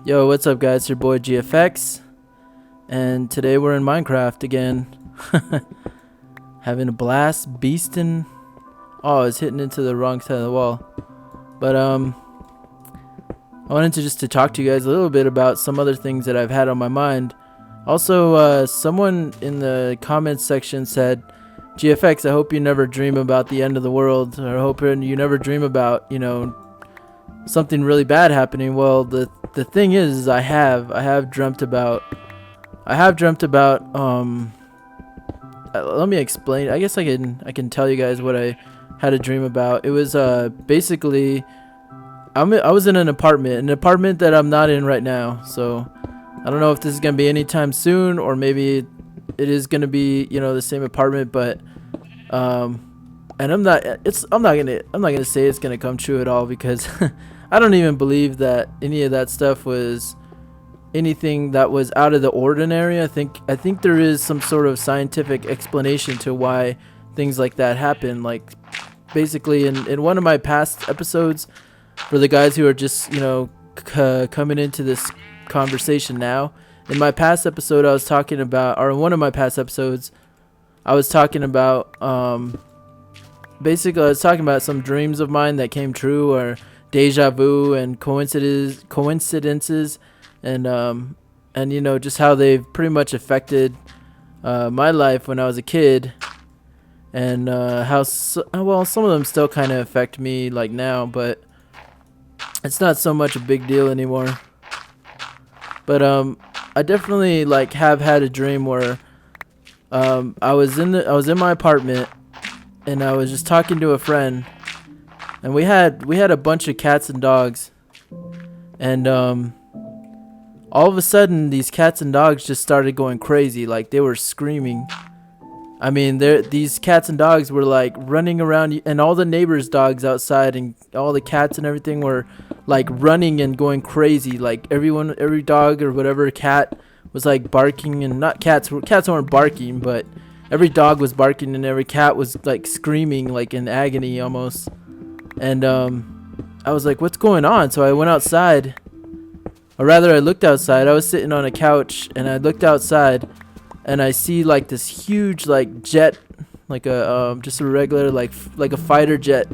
Yo, what's up guys, it's your boy GFX, and today we're in Minecraft again. Having a blast, beasting. Oh, it's hitting into the wrong side of the wall. But I wanted to talk to you guys a little bit about some other things that I've had on my mind. Also, someone in the comments section said, GFX, I hope you never dream about the end of the world, or I hope you never dream about, something really bad happening. Well, the thing is I have dreamt about let me explain. I guess I can tell you guys what I had a dream about. It was basically I was in an apartment that I'm not in right now. So I don't know if this is gonna be anytime soon, or maybe it is gonna be the same apartment, but and I'm not gonna say it's gonna come true at all, because I don't even believe that any of that stuff was anything that was out of the ordinary. I think there is some sort of scientific explanation to why things like that happen. Like, basically in one of my past episodes, for the guys who are just coming into this conversation now, in my past episode I was talking about, or in one of my past episodes I was talking about basically I was talking about some dreams of mine that came true, or deja vu and coincidences, and just how they've pretty much affected my life when I was a kid, and well, some of them still kind of affect me like now, but it's not so much a big deal anymore. But I definitely have had a dream where I was in my apartment, and I was just talking to a friend, and we had a bunch of cats and dogs, and all of a sudden these cats and dogs just started going crazy. Like, they were screaming. I mean, these cats and dogs were like running around, and all the neighbors' dogs outside, and all the cats and everything were like running and going crazy. Like, every dog or whatever cat was like barking, and not cats weren't barking, but every dog was barking, and every cat was like screaming, like in agony almost. And I was like, what's going on? So I went outside, or rather I looked outside. I was sitting on a couch, and I looked outside, and I see like this huge jet, like a just a regular like a fighter jet,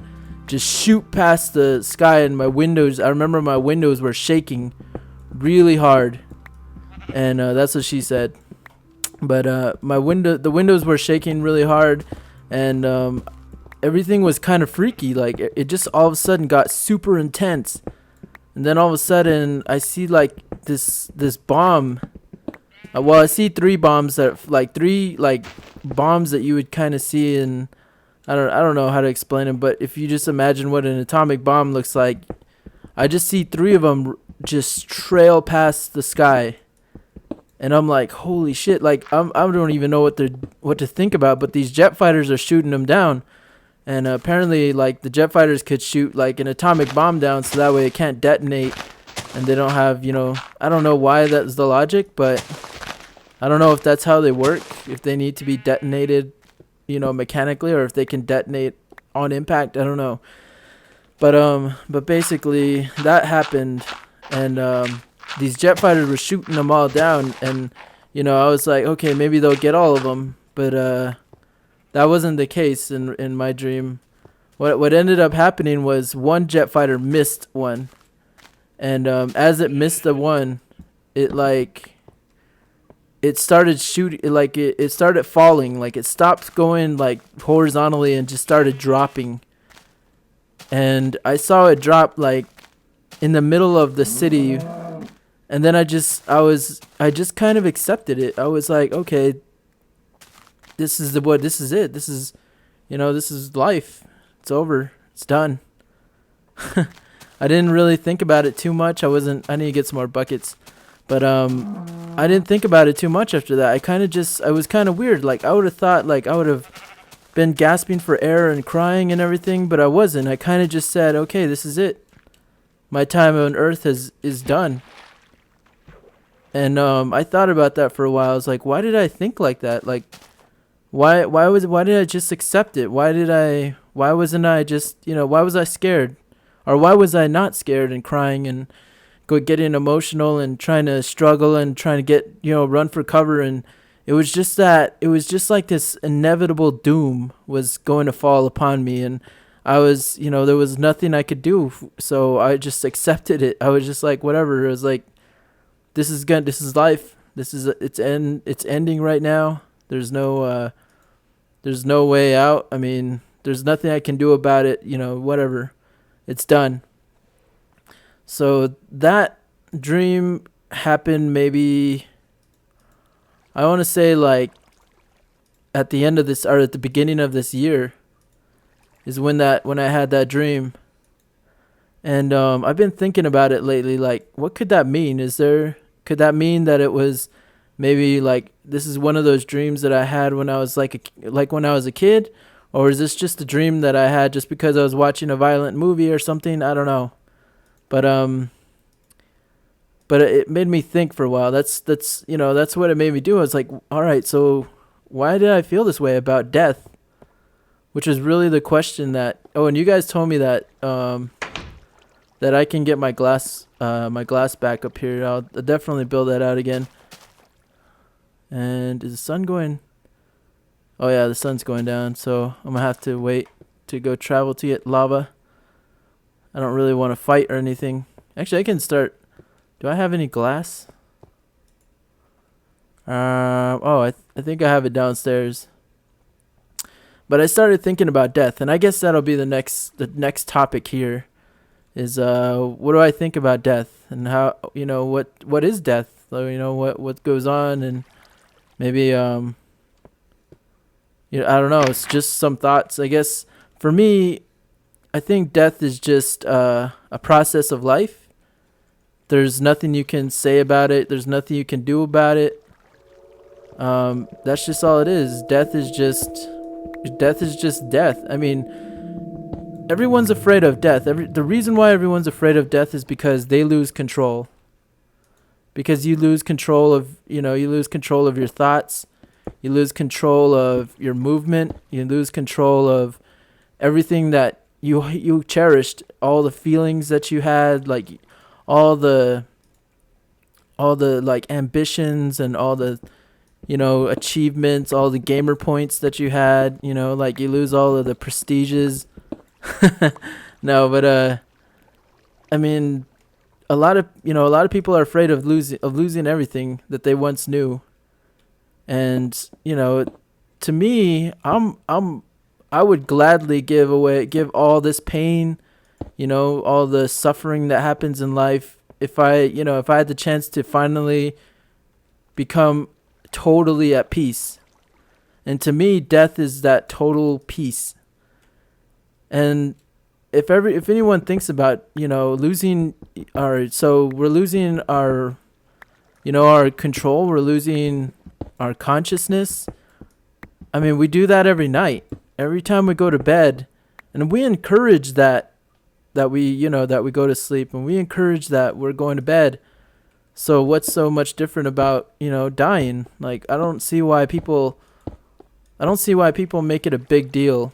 just shoot past the sky, and my windows, I remember my windows were shaking really hard, and that's what she said. But the windows were shaking really hard, and everything was kind of freaky. Like, it just all of a sudden got super intense, and then all of a sudden I see like this bomb. Well, I see three bombs that bombs that you would kind of see in, I don't know how to explain them, but if you just imagine what an atomic bomb looks like, I just see three of them just trail past the sky. And I'm like, holy shit, like I don't even know what to think about, but these jet fighters are shooting them down. And apparently, like, the jet fighters could shoot like an atomic bomb down, so that way it can't detonate, and they don't have, I don't know why that's the logic, but I don't know if that's how they work, if they need to be detonated, mechanically, or if they can detonate on impact. I don't know. But basically that happened, and these jet fighters were shooting them all down, and I was like, okay, maybe they'll get all of them, but that wasn't the case in my dream. What ended up happening was one jet fighter missed one, and as it missed the one, it started shooting, like it started falling, like it stopped going like horizontally and just started dropping. And I saw it drop like in the middle of the city, and then I just kind of accepted it. I was like, okay, this is it. This is, this is life. It's over. It's done. I didn't really think about it too much. I need to get some more buckets. But I didn't think about it too much after that. I was kind of weird. Like, I would have thought like I would have been gasping for air and crying and everything, but I wasn't. I kind of just said, okay, this is it. My time on Earth is done. And I thought about that for a while. I was like, why did I think like that? Like, why did I just accept it? Why wasn't I just, why was I scared? Or why was I not scared and crying and getting emotional and trying to struggle and trying to get, run for cover. And it was just like this inevitable doom was going to fall upon me. And I was, there was nothing I could do. So I just accepted it. I was just like, whatever. It was like, this is life. It's ending right now. There's no way out. I mean, there's nothing I can do about it. Whatever. It's done. So that dream happened maybe, I want to say like at the end of this, or at the beginning of this year is when I had that dream. And I've been thinking about it lately. Like, what could that mean? Could that mean that it was maybe like this is one of those dreams that I had when I was like when I was a kid, or is this just a dream that I had just because I was watching a violent movie or something? I don't know. But it made me think for a while. That's what it made me do. I was like, all right, so why did I feel this way about death? Which is really the question that. Oh, and you guys told me that that I can get my glass back up here. I'll definitely build that out again. And is the sun going? Oh yeah, the sun's going down. So I'm gonna have to wait to go travel to get lava. I don't really want to fight or anything. Actually, I can start. Do I have any glass? I think I have it downstairs. But I started thinking about death, and I guess that'll be the next topic here. Is what do I think about death, and how what is death? So, what goes on, and maybe I don't know. It's just some thoughts. I guess for me, I think death is just a process of life. There's nothing you can say about it. There's nothing you can do about it. That's just all it is. Death is just death. I mean, everyone's afraid of death. The reason why everyone's afraid of death is because they lose control. Because you lose control of your thoughts. You lose control of your movement. You lose control of everything that you cherished, all the feelings that you had, like all the like ambitions and all the achievements, all the gamer points that you had, like you lose all of the prestiges. No, but I mean, a lot of people are afraid of losing everything that they once knew. And to me, I would gladly give all this pain, all the suffering that happens in life, if I had the chance to finally become totally at peace. And to me, death is that total peace. And if anyone thinks about, losing we're losing our control, we're losing our consciousness. I mean, we do that every night. Every time we go to bed, and we encourage that we go to sleep, and we encourage that we're going to bed. So what's so much different about, dying? Like, I don't see why people make it a big deal.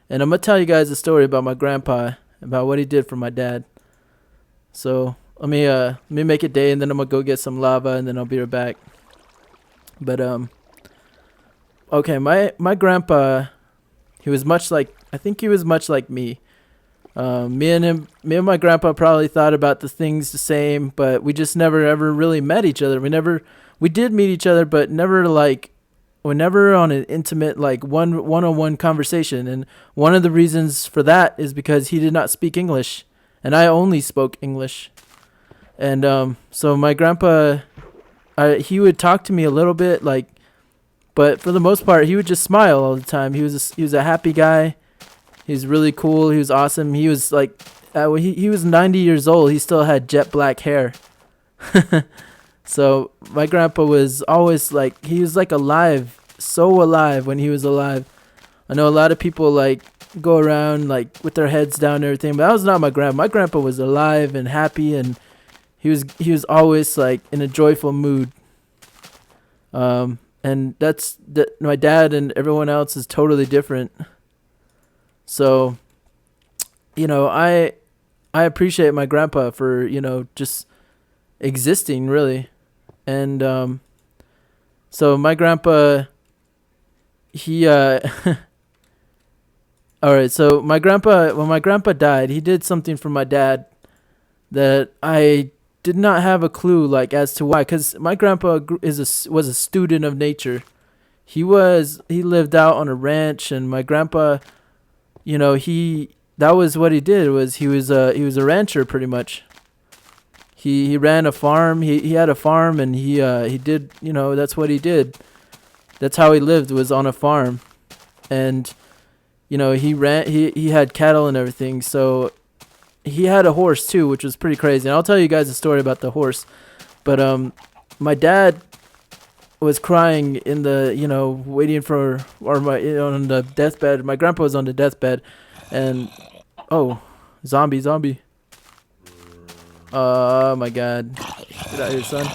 And I'm going to tell you guys a story about my grandpa, about what he did for my dad. So let me make it day, and then I'm going to go get some lava, and then I'll be right back. But, okay, my grandpa, he was much like me. Me and my grandpa probably thought about the things the same, but we just never ever really met each other. We did meet each other, but never on an intimate, like one-on-one conversation. And one of the reasons for that is because he did not speak English, and I only spoke English. And so my grandpa, he would talk to me a little bit, but for the most part, he would just smile all the time. He was a happy guy. He's really cool. He was awesome. He was like, he was 90 years old. He still had jet black hair. So my grandpa was always like, he was like alive, so alive when he was alive. I know a lot of people like go around like with their heads down and everything, but that was not my grandpa. My grandpa was alive and happy, and he was always like in a joyful mood. And my dad and everyone else is totally different. So, I appreciate my grandpa for, just existing, really. And so my grandpa, he all right, so my grandpa, when my grandpa died, he did something for my dad that I did not have a clue, like, as to why. Because my grandpa was a student of nature. He lived out on a ranch, and my grandpa, that was what he did. He was a rancher, pretty much. He ran a farm. He had a farm, and he did, that's what he did. That's how he lived, was on a farm. And he had cattle and everything. So he had a horse too, which was pretty crazy. And I'll tell you guys a story about the horse. But my dad was crying in the, waiting for, or on the deathbed. My grandpa was on the deathbed, and zombie. Oh my God. Get out of here, son.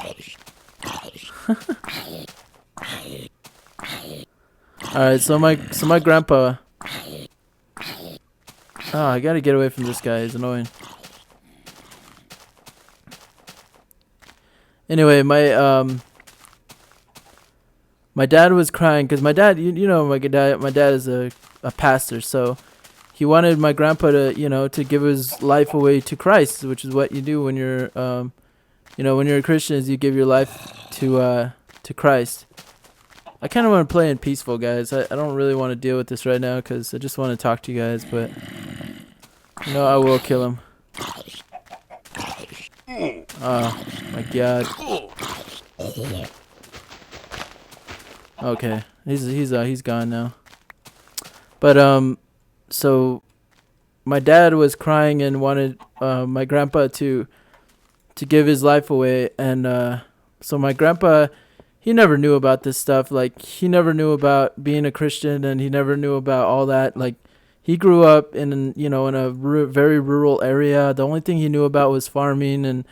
Alright, so my grandpa. Oh, I gotta get away from this guy. He's annoying. Anyway, my dad was crying because my dad, my dad is a pastor, so he wanted my grandpa to, to give his life away to Christ, which is what you do when you're, when you're a Christian, is you give your life to Christ. I kind of want to play in peaceful, guys. I don't really want to deal with this right now because I just want to talk to you guys, but I will kill him. Oh my God. Okay, he's gone now. But so my dad was crying and wanted my grandpa to give his life away, and so my grandpa, he never knew about this stuff. Like, he never knew about being a Christian, and he never knew about all that. Like, he grew up in a very rural area. The only thing he knew about was farming and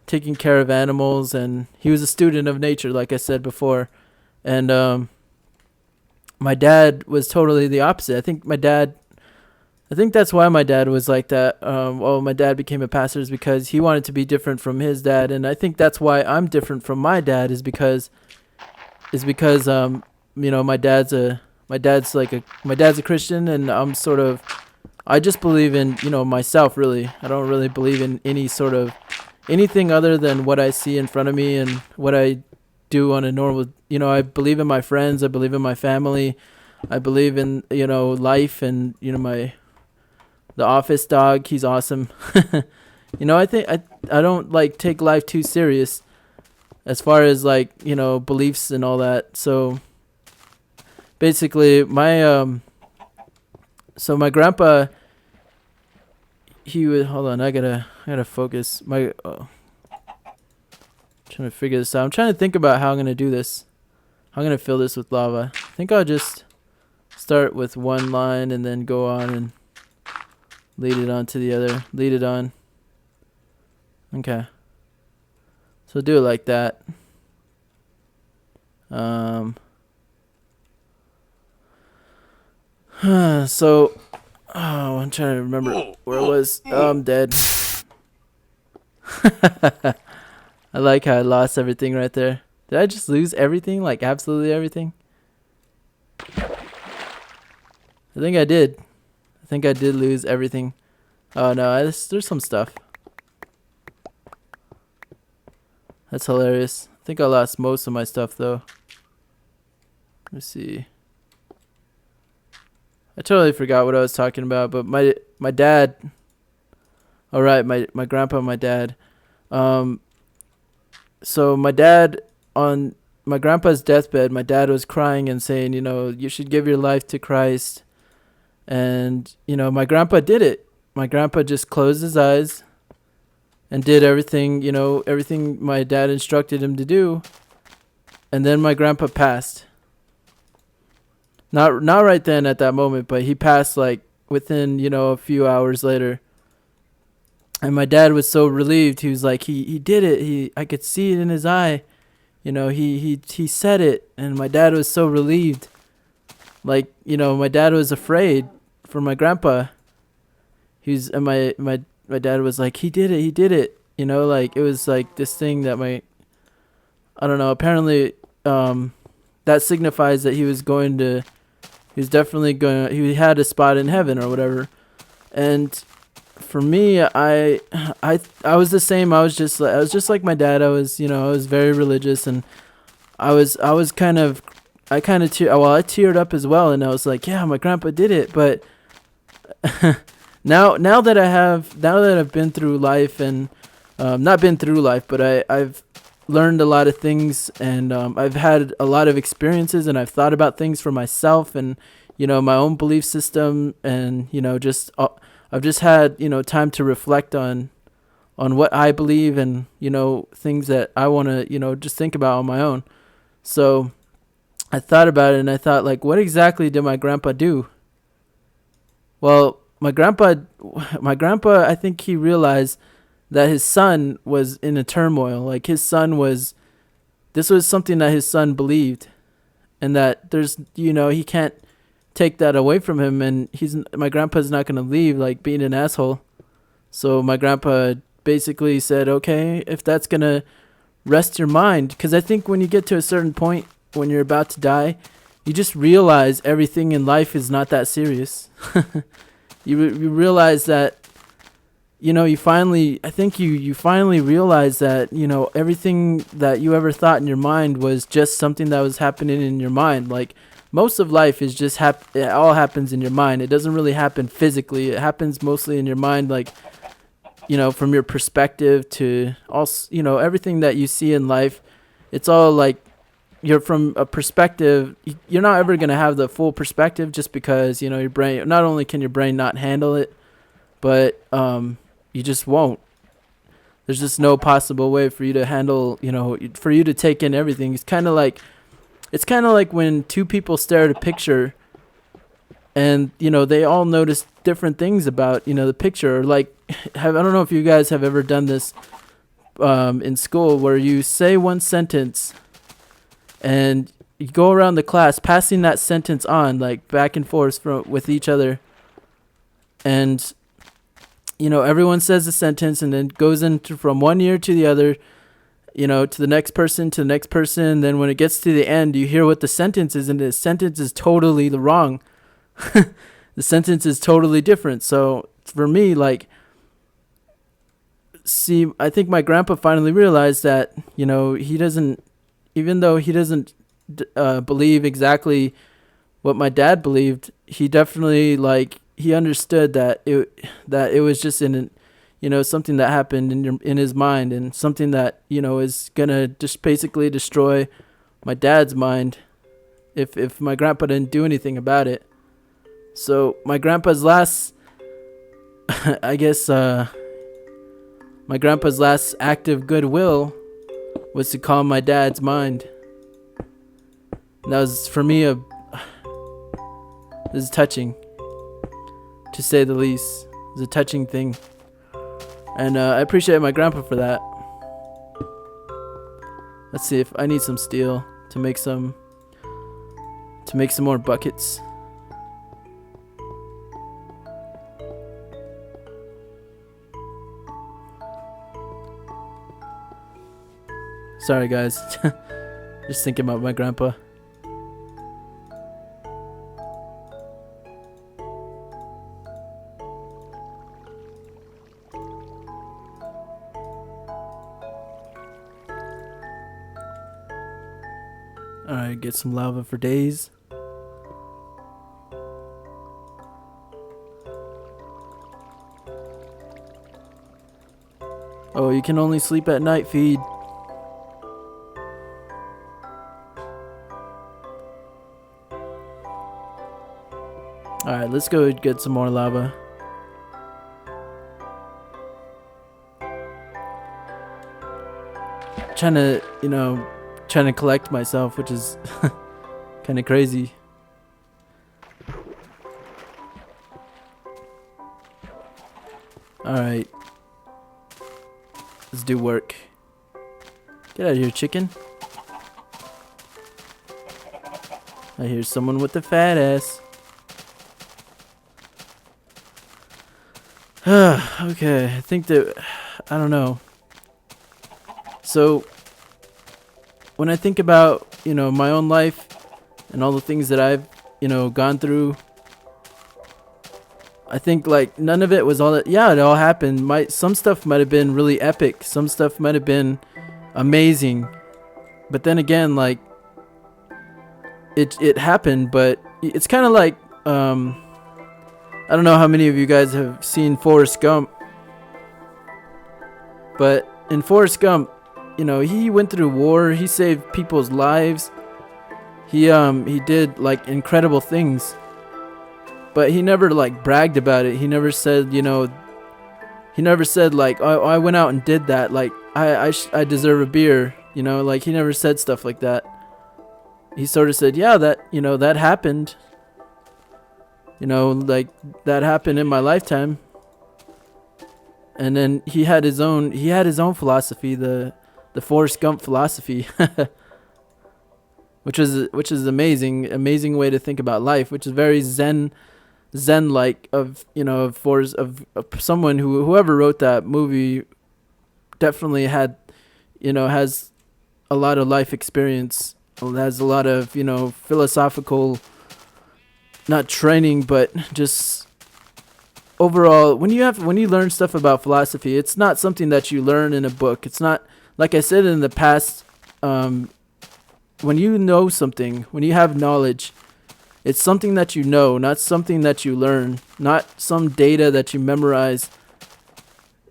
taking care of animals, and he was a student of nature, like I said before. And my dad was totally the opposite. I think that's why my dad was like that. My dad became a pastor is because he wanted to be different from his dad, and I think that's why I'm different from my dad is because my dad's a Christian, and I just believe in, myself, really. I don't really believe in anything other than what I see in front of me and what I do on a normal, I believe in my friends, I believe in my family, I believe in, life, and, the office dog, he's awesome. I think I don't take life too serious as far as beliefs and all that. So basically my grandpa, he would, hold on, I gotta focus trying to figure this out. I'm trying to think about how I'm gonna do this. I'm gonna fill this with lava. I think I'll just start with one line and then go on and lead it on to the other. Lead it on. Okay. So do it like that. So, I'm trying to remember where it was. Oh, I'm dead. I like how I lost everything right there. Did I just lose everything? Like, absolutely everything? I think I did. I think I did lose everything. Oh, no, there's some stuff. That's hilarious. I think I lost most of my stuff, though. Let's see. I totally forgot what I was talking about, but my dad... Alright, my grandpa and my dad. So my dad, on my grandpa's deathbed, my dad was crying and saying, you should give your life to Christ. And, my grandpa did it. My grandpa just closed his eyes and did everything, everything my dad instructed him to do. And then my grandpa passed. Not right then at that moment, but he passed within, a few hours later. And my dad was so relieved. He was like, he did it. I could see it in his eye. He said it. And my dad was so relieved. My dad was afraid for my grandpa. My my dad was like, he did it, he did it. You know, like it was like this thing that I don't know. Apparently, that signifies that he was definitely going. He had a spot in heaven or whatever. And for me, I was the same. I was just like my dad. I was, I was very religious, and I was kind of, I teared up as well, and I was like, yeah, my grandpa did it. But now that I've been through life, and not been through life, but I've learned a lot of things, and I've had a lot of experiences, and I've thought about things for myself, and my own belief system, and I've just had time to reflect on what I believe, and things that I want to just think about on my own. So I thought about it, and I thought, like, what exactly did my grandpa do? Well, my grandpa, I think he realized that his son was in a turmoil. Like this was something that his son believed, and that he can't take that away from him, and my grandpa's not going to leave like being an asshole. So my grandpa basically said, okay, if that's going to rest your mind, because I think when you get to a certain point when you're about to die, you just realize everything in life is not that serious. You realize that you finally realize that everything that you ever thought in your mind was just something that was happening in your mind. Like, most of life is just it all happens in your mind. It doesn't really happen physically. It happens mostly in your mind, like from your perspective to also everything that you see in life. It's all like, you're from a perspective. You're not ever going to have the full perspective, just because your brain, not only can your brain not handle it, but you just won't. There's just no possible way for you to handle, for you to take in everything. It's kind of like when two people stare at a picture, and they all notice different things about the picture. Or like, I don't know if you guys have ever done this in school, where you say one sentence and you go around the class passing that sentence on, like, back and forth with each other, and everyone says the sentence, and then goes into from one ear to the other, to the next person, to the next person. And then when it gets to the end, you hear what the sentence is, and the sentence is totally wrong. The sentence is totally different. So for me, like, I think my grandpa finally realized that, he doesn't, even though he doesn't believe exactly what my dad believed, he definitely, like, he understood that it was just something that happened in his mind, and something that is gonna just basically destroy my dad's mind if my grandpa didn't do anything about it. So my grandpa's last I guess my grandpa's last act of goodwill was to calm my dad's mind. And that was, for me, this is touching, to say the least. It's a touching thing, and I appreciate my grandpa for that. Let's see if I need some steel to make some more buckets. Sorry, guys. Just thinking about my grandpa. Alright, get some lava for days. Oh, you can only sleep at night, feed. Alright, let's go get some more lava. Trying to collect myself, which is kind of crazy. Alright. Let's do work. Get out of here, chicken. I hear someone with a fat ass. Okay, I think that I don't know. So when I think about my own life and all the things that I've gone through, I think like none of it was all that. Yeah, it all happened. Some stuff might have been really epic. Some stuff might have been amazing. But then again, like it happened. But it's kind of like I don't know how many of you guys have seen Forrest Gump. But in Forrest Gump, he went through war. He saved people's lives. He did like incredible things. But he never like bragged about it. He never said, he never said like, oh, I went out and did that. Like I deserve a beer. Like he never said stuff like that. He sort of said, yeah, that, that happened. Like that happened in my lifetime. And then he had his own philosophy, the Forrest Gump philosophy, which is amazing way to think about life, which is very zen like of someone whoever wrote that movie definitely had has a lot of life experience, has a lot of philosophical, not training, but just overall when you learn stuff about philosophy, it's not something that you learn in a book. It's not, like I said in the past, when you know something, when you have knowledge, it's something that you know, not something that you learn, not some data that you memorize,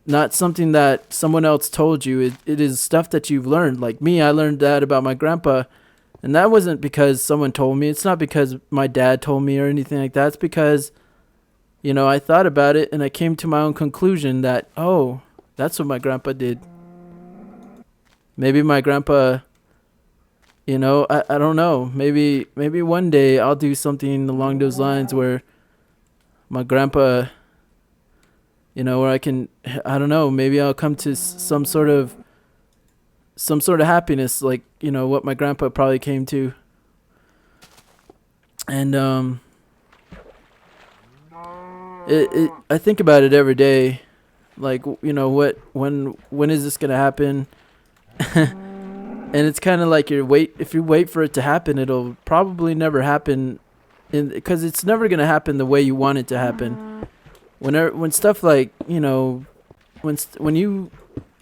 not something that someone else told you. It is stuff that you've learned. Like me, I learned that about my grandpa, and that wasn't because someone told me. It's not because my dad told me or anything like that. It's because, I thought about it and I came to my own conclusion that, oh, that's what my grandpa did. Maybe my grandpa, I don't know. Maybe one day I'll do something along those lines where my grandpa, where I don't know, maybe I'll come to some sort of happiness, like, what my grandpa probably came to. And I think about it every day, like, when is this gonna happen? And it's kind of like if you wait for it to happen, it'll probably never happen, because it's never gonna happen the way you want it to happen. When stuff like when you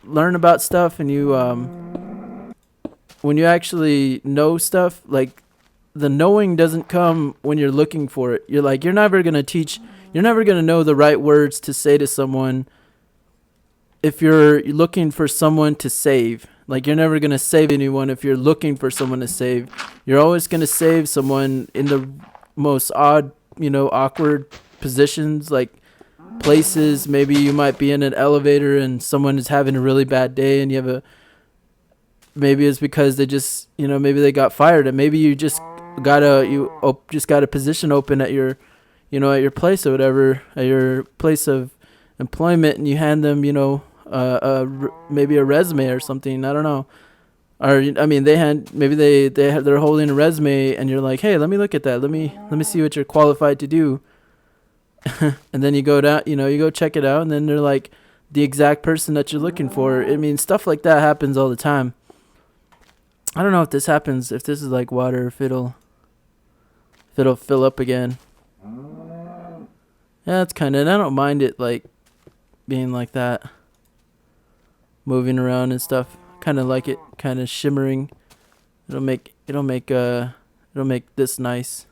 learn about stuff and you when you actually know stuff, like the knowing doesn't come when you're looking for it. You're never gonna know the right words to say to someone if you're looking for someone to save. Like, you're never going to save anyone if you're looking for someone to save. You're always going to save someone in the most odd, awkward positions, like places. Maybe you might be in an elevator and someone is having a really bad day, and maybe it's because they just, maybe they got fired, and maybe you just got a position open at your, at your place or whatever, at your place of employment, and you hand them, maybe a resume or something. I don't know. Or they're holding a resume, and you're like, hey, let me look at that. Let me see what you're qualified to do. And then you go down, you go check it out, and then they're like the exact person that you're looking for. I mean, stuff like that happens all the time. I don't know if this is like water, if it'll fill up again. Yeah, it's kind of, I don't mind it like being like that, moving around and stuff. Kind of like it, kind of shimmering. It'll make this nice.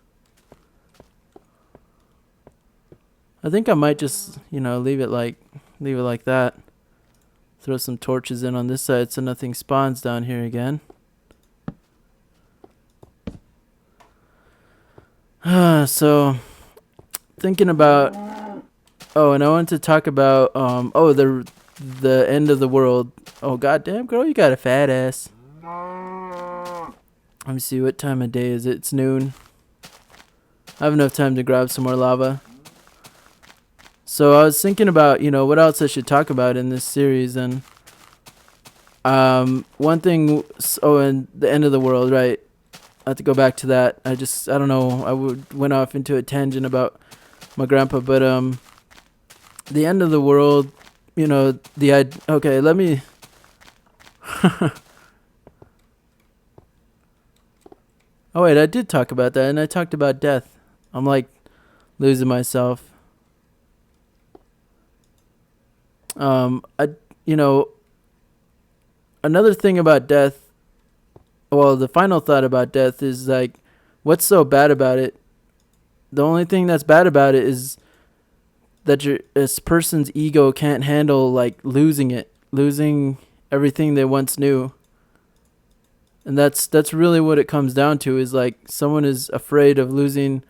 I think I might just, leave it like that. Throw some torches in on this side so nothing spawns down here again. So thinking about, and I wanted to talk about the end of the world. Oh, goddamn, girl, you got a fat ass. Let me see, what time of day is it? It's noon. I have enough time to grab some more lava. So I was thinking about, what else I should talk about in this series, and one thing, and the end of the world, right? I have to go back to that. I don't know, went off into a tangent about my grandpa, but the end of the world, okay, let me oh wait, I did talk about that, and I talked about death. I'm like losing myself. I you know Another thing about death, well, the final thought about death is like, what's so bad about it? The only thing that's bad about it is that this person's ego can't handle like losing everything they once knew. And that's really what it comes down to, is like someone is afraid of losing,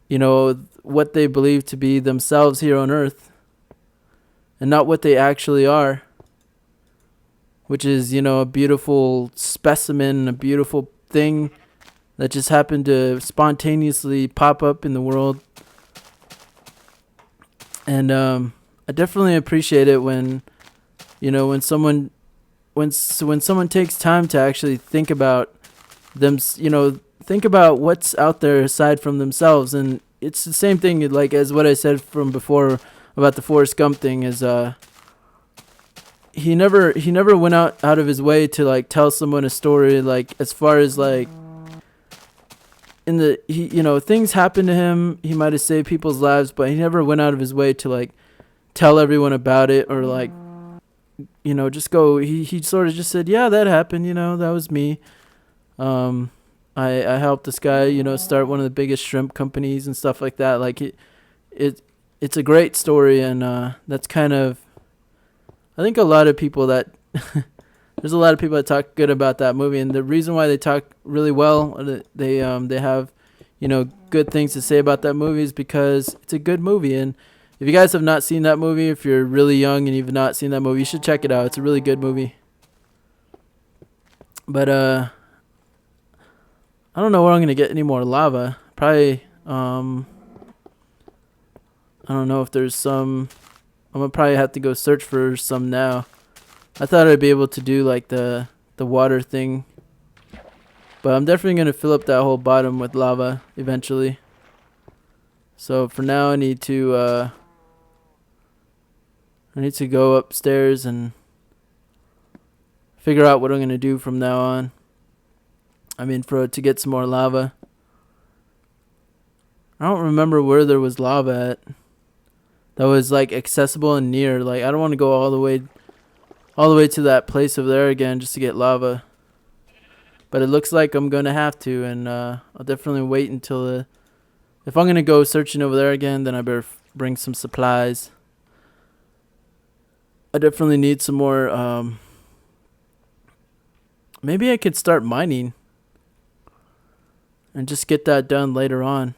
what they believe to be themselves here on earth, and not what they actually are, which is, a beautiful specimen, a beautiful thing that just happened to spontaneously pop up in the world. And I definitely appreciate it when, when someone takes time to actually think about them, think about what's out there aside from themselves. And it's the same thing, like as what I said from before about the Forrest Gump thing, is he never went out of his way to like tell someone a story, like as far as like things happened to him, he might have saved people's lives, but he never went out of his way to like tell everyone about it, or like just go, he sort of just said, yeah, that happened, that was me. I helped this guy, start one of the biggest shrimp companies and stuff like that. Like it's a great story. And that's kind of, I think a lot of people that there's a lot of people that talk good about that movie, and the reason why they talk really well, they have, good things to say about that movie, is because it's a good movie. And if you guys have not seen that movie, if you're really young and you've not seen that movie, you should check it out. It's a really good movie. But I don't know where I'm gonna get any more lava. Probably I don't know if there's some. I'm gonna probably have to go search for some now. I thought I'd be able to do like the water thing, but I'm definitely gonna fill up that whole bottom with lava eventually. So for now, I need to go upstairs and figure out what I'm gonna do from now on. I mean, to get some more lava. I don't remember where there was lava at that was like accessible and near. Like, I don't want to go all the way to that place over there again just to get lava. But it looks like I'm gonna have to, and I'll definitely wait until if I'm gonna go searching over there again, then I better bring some supplies. I definitely need some more. Maybe I could start mining and just get that done later on.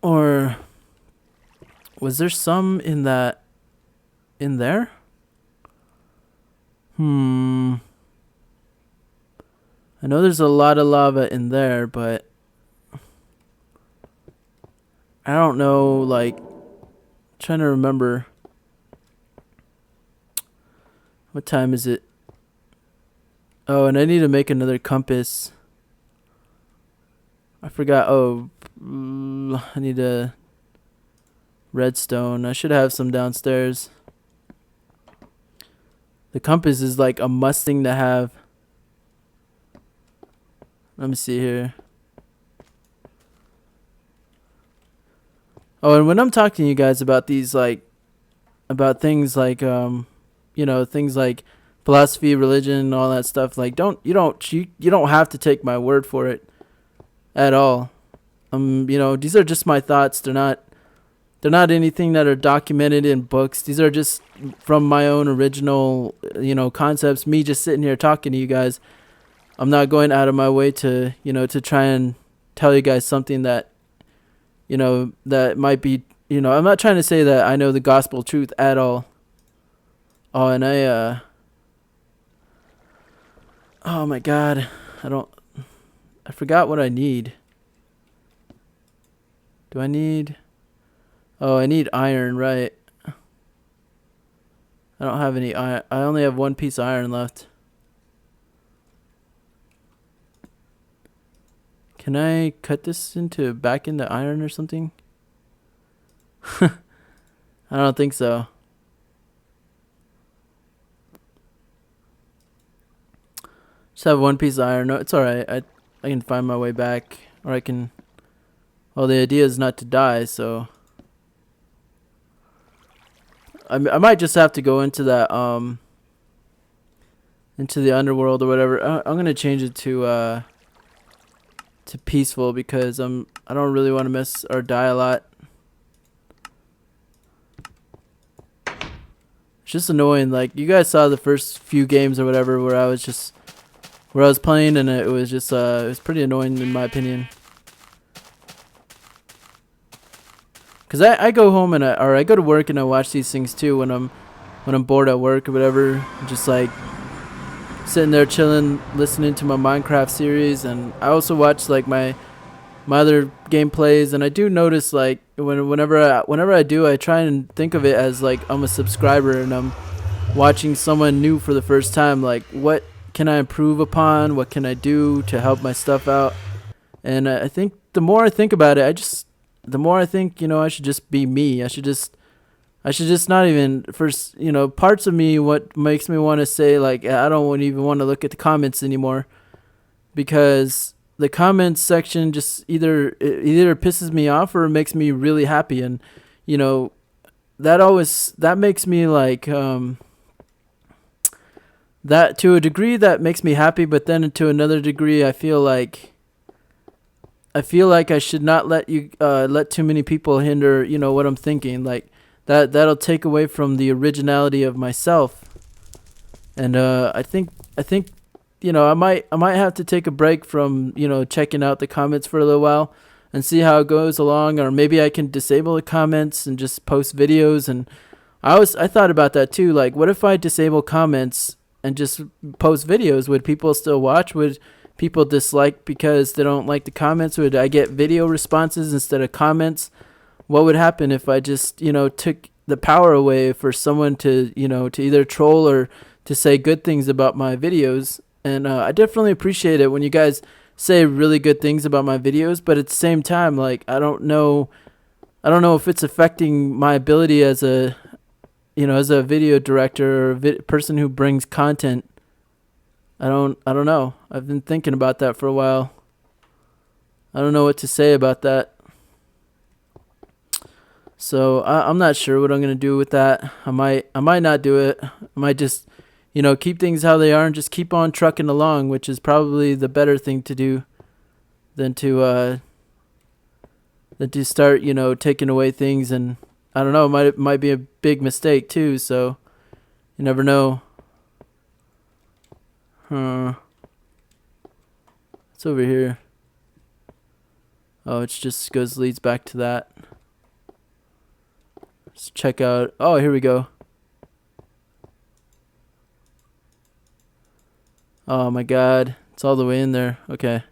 Or was there some in there? I know there's a lot of lava in there, but I don't know, like, trying to remember. What time is it? Oh, and I need to make another compass. I forgot. Oh, I need a redstone. I should have some downstairs. The compass is like a must thing to have. Let me see here. Oh, and when I'm talking to you guys about these, like, about things like, things like philosophy, religion, all that stuff, like, you don't have to take my word for it at all. These are just my thoughts. They're not anything that are documented in books. These are just from my own original, concepts. Me just sitting here talking to you guys. I'm not going out of my way to, to try and tell you guys something that, that might be, I'm not trying to say that I know the gospel truth at all. Oh, and oh my God, I forgot what I need. Do I need? Oh, I need iron, right? I don't have any iron. I only have one piece of iron left. Can I cut this back into iron or something? I don't think so. Just have one piece of iron. No, it's alright. I can find my way back. Or I can... Well, the idea is not to die, so... I might just have to go into that, into the underworld or whatever. I'm gonna change it to peaceful because I don't really want to miss or die a lot. It's just annoying. Like, you guys saw the first few games or whatever where I was playing, and it was just it was pretty annoying in my opinion. Cause I go home and I go to work and I watch these things too when I'm bored at work or whatever. Just like sitting there chilling, listening to my Minecraft series, and I also watch like my other gameplays, and I do notice like whenever I do, I try and think of it as like I'm a subscriber and I'm watching someone new for the first time. Like, what can I improve upon? What can I do to help my stuff out? And I think the more I think about it, the more I think, I should just be me. I should just not even first, parts of me, what makes me want to say, like, I don't even want to look at the comments anymore, because the comments section just either pisses me off or makes me really happy. And, that makes me like, that to a degree that makes me happy, but then to another degree, I feel like I should not let too many people hinder, what I'm thinking. Like that'll take away from the originality of myself. And I think I might have to take a break from, checking out the comments for a little while and see how it goes along, or maybe I can disable the comments and just post videos. And I thought about that too. Like, what if I disable comments and just post videos? Would people still watch? Would people dislike because they don't like the comments? Would I get video responses instead of comments? What would happen if I just, took the power away for someone to, to either troll or to say good things about my videos? And I definitely appreciate it when you guys say really good things about my videos, but at the same time, like, I don't know if it's affecting my ability as a video director or person who brings content. I don't know. I've been thinking about that for a while. I don't know what to say about that. So I'm not sure what I'm gonna do with that. I might not do it. I might just, keep things how they are and just keep on trucking along, which is probably the better thing to do than to start, taking away things. And I don't know. It might be a big mistake too. So you never know. It's over here. Oh, it just leads back to that. Let's check out. Oh, here we go. Oh my god. It's all the way in there. Okay.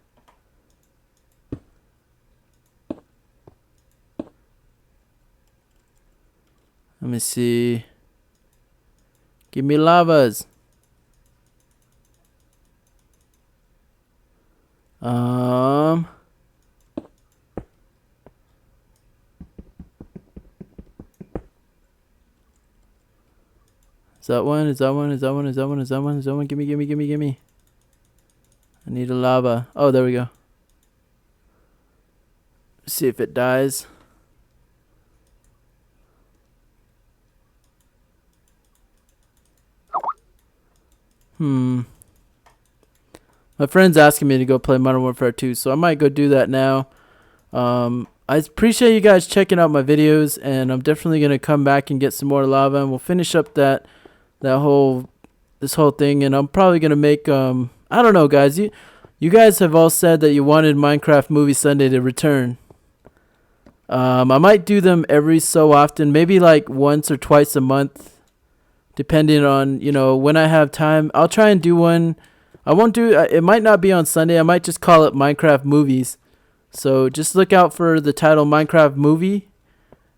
Let me see. Give me lavas. Is that one? Is that one? Is that one? Is that one? Is that one? Is that one? Gimme. I need a lava. Oh, there we go. See if it dies. My friend's asking me to go play Modern Warfare 2, so I might go do that now. I appreciate you guys checking out my videos, and I'm definitely gonna come back and get some more lava, and we'll finish up this whole thing. And I'm probably gonna make I don't know, guys. You guys have all said that you wanted Minecraft Movie Sunday to return. I might do them every so often, maybe like once or twice a month, depending on when I have time. I'll try and do one. I won't do it. Might not be on Sunday. I might just call it Minecraft Movies. So just look out for the title Minecraft Movie,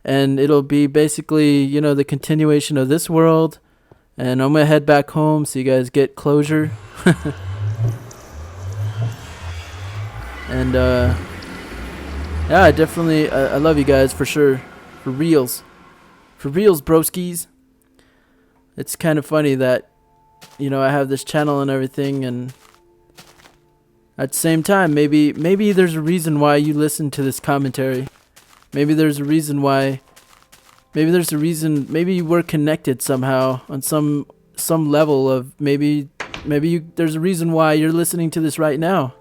and it'll be basically, the continuation of this world. And I'm going to head back home so you guys get closure. And, yeah, I love you guys for sure. For reals. For reals, broskies. It's kind of funny that, you know, I have this channel and everything, and at the same time, maybe there's a reason why you listen to this commentary. Maybe there's a reason why. Maybe we're connected somehow on some level of there's a reason why you're listening to this right now.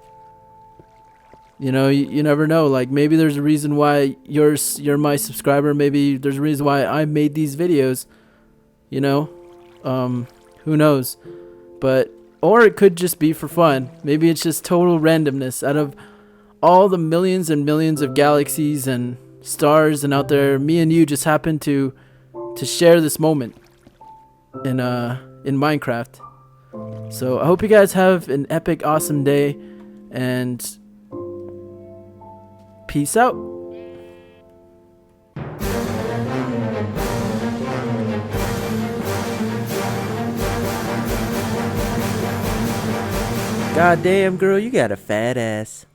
You know, you never know. Like, maybe there's a reason why you're my subscriber. Maybe there's a reason why I made these videos. You know, who knows? Or it could just be for fun. Maybe it's just total randomness. Out of all the millions and millions of galaxies and stars and out there, me and you just happen to share this moment in Minecraft. So I hope you guys have an epic, awesome day, and peace out. God damn, girl, you got a fat ass.